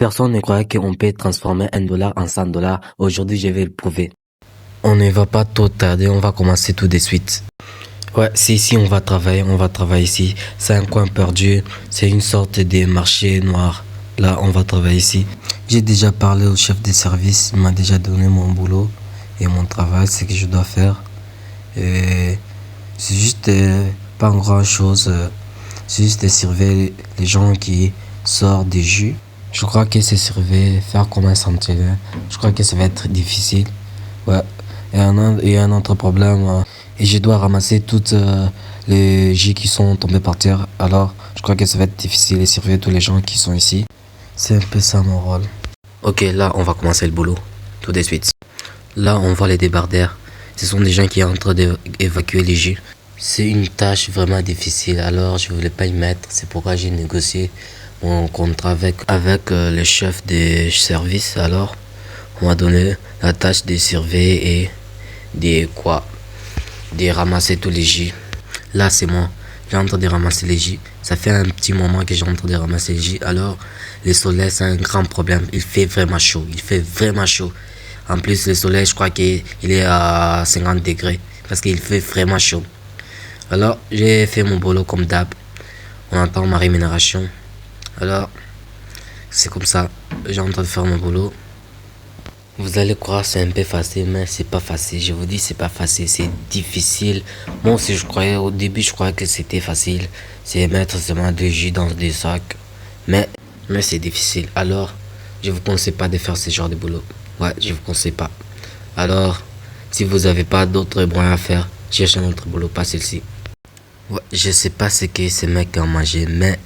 Personne ne croyait qu'on peut transformer $1 en $100. Aujourd'hui, je vais le prouver. On ne va pas trop tarder, on va commencer tout de suite. Ouais, c'est ici on va travailler ici. C'est un coin perdu, c'est une sorte de marché noir. Là, on va travailler ici. J'ai déjà parlé au chef de service, il m'a déjà donné mon boulot et mon travail, ce que je dois faire. Et c'est juste pas grand chose, c'est juste de surveiller les gens qui sortent des jus. Je crois que c'est surveiller, faire comme un sentinelle. Je crois que ça va être difficile. Ouais, et un autre problème. Et je dois ramasser toutes les jus qui sont tombés par terre. Alors, je crois que ça va être difficile de surveiller tous les gens qui sont ici. C'est un peu ça mon rôle. Ok, là, on va commencer le boulot. Tout de suite. Là, on voit les débardeurs. Ce sont des gens qui sont en train d'évacuer les jus. C'est une tâche vraiment difficile. Alors, je voulais pas y mettre. C'est pourquoi j'ai négocié mon contrat avec le chef des services. Alors, on m'a donné la tâche de surveiller et de ramasser tous les jus. Là, c'est moi. J'ai en train de ramasser les jus. Ça fait un petit moment que j'ai en train de ramasser les jus. Alors, le soleil, c'est un grand problème. Il fait vraiment chaud. Il fait vraiment chaud. En plus, le soleil, je crois qu'il est à 50 degrés. Parce qu'il fait vraiment chaud. Alors, j'ai fait mon boulot comme d'hab. On attend ma rémunération. Alors, c'est comme ça. J'ai en train de faire mon boulot. Vous allez croire c'est un peu facile, mais c'est pas facile. Je vous dis c'est pas facile, c'est difficile. Moi aussi au début je croyais que c'était facile. C'est mettre seulement des jus dans des sacs. Mais c'est difficile. Alors, je vous conseille pas de faire ce genre de boulot. Ouais, je vous conseille pas. Alors, si vous avez pas d'autres moyens à faire, cherchez un autre boulot, pas celle-ci. Ouais, je sais pas ce que ce mec a mangé, mais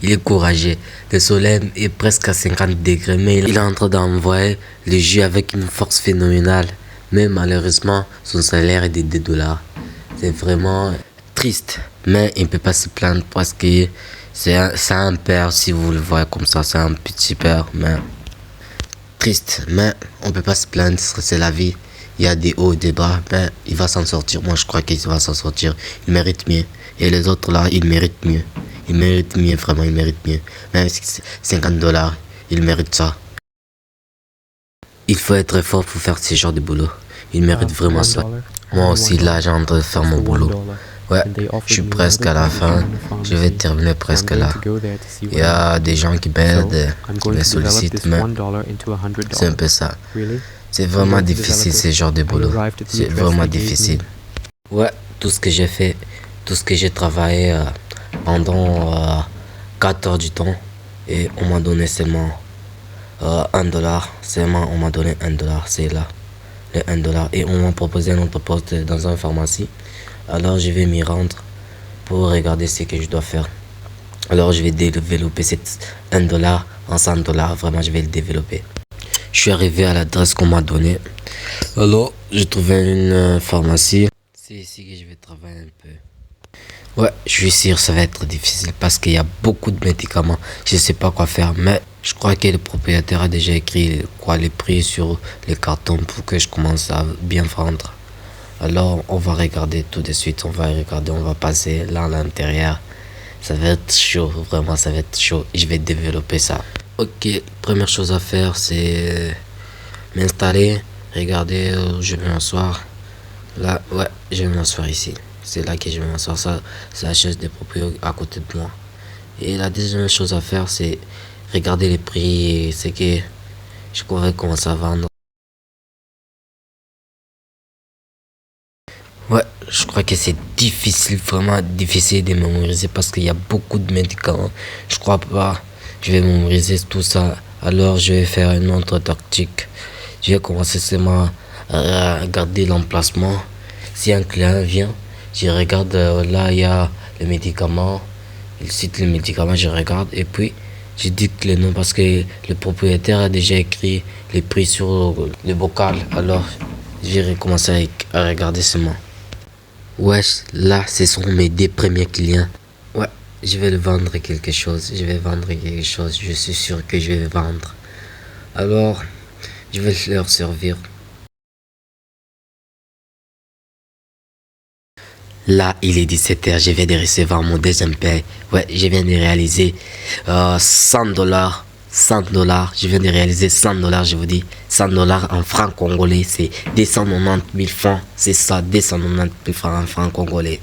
il est courageux. Le soleil est presque à 50 degrés, mais il est en train d'envoyer le jus avec une force phénoménale. Mais malheureusement, son salaire est de $2. C'est vraiment triste. Mais il ne peut pas se plaindre parce que c'est un père, si vous le voyez comme ça. C'est un petit père, mais triste. Mais on ne peut pas se plaindre, c'est la vie. Il y a des hauts et des bas, mais il va s'en sortir. Moi, je crois qu'il va s'en sortir. Il mérite mieux. Et les autres là, ils méritent mieux. Il mérite mieux, vraiment, il mérite mieux. Même si c'est $50, il mérite ça. Il faut être fort pour faire ce genre de boulot. Il mérite vraiment ça. Moi aussi, là, j'ai en train de faire mon boulot. Ouais, je suis presque à la fin. Je vais terminer presque là. Il y a des gens qui m'aident, qui me sollicitent, mais c'est un peu ça. C'est vraiment difficile ce genre de boulot. C'est vraiment difficile. Ouais, tout ce que j'ai fait, tout ce que j'ai travaillé pendant 4 heures du temps et on m'a donné seulement $1. Seulement on m'a donné $1, c'est là, le $1. Et on m'a proposé un autre poste dans une pharmacie. Alors je vais m'y rendre pour regarder ce que je dois faire. Alors je vais développer cet $1 en $100. Vraiment, je vais le développer. Je suis arrivé à l'adresse qu'on m'a donnée. Alors, j'ai trouvé une pharmacie. C'est ici que je vais travailler un peu. Ouais, je suis sûr que ça va être difficile parce qu'il y a beaucoup de médicaments. Je ne sais pas quoi faire, mais je crois que le propriétaire a déjà écrit les prix sur les cartons pour que je commence à bien vendre. Alors, on va regarder tout de suite. On va passer là à l'intérieur. Ça va être chaud, vraiment, ça va être chaud. Je vais développer ça. Ok, première chose à faire, c'est m'installer. Regardez où je vais m'asseoir. Là, ouais, je vais m'asseoir ici. C'est là que je vais m'asseoir. Ça, c'est la chaise des propriétaires à côté de moi. Et la deuxième chose à faire, c'est regarder les prix. C'est que je pourrais commencer à vendre. Ouais, je crois que c'est difficile, vraiment difficile de mémoriser parce qu'il y a beaucoup de médicaments. Je crois pas je vais mémoriser tout ça. Alors je vais faire une autre tactique. Je vais commencer seulement à regarder l'emplacement. Si un client vient, je regarde là il y a le médicament. Il cite le médicament, je regarde et puis je dicte le nom parce que le propriétaire a déjà écrit les prix sur le bocal. Alors je vais recommencer à regarder seulement. Wesh, là, ce sont mes 2 premiers clients. Ouais, je vais vendre quelque chose. Je suis sûr que je vais vendre. Alors, je vais leur servir. Là, il est 17h. Je viens de recevoir mon deuxième paye. Ouais, je viens de réaliser $100. $100. Je viens de réaliser $100, je vous dis. $100 en francs congolais, c'est 290 000 francs. C'est ça, 290 000 francs en francs congolais.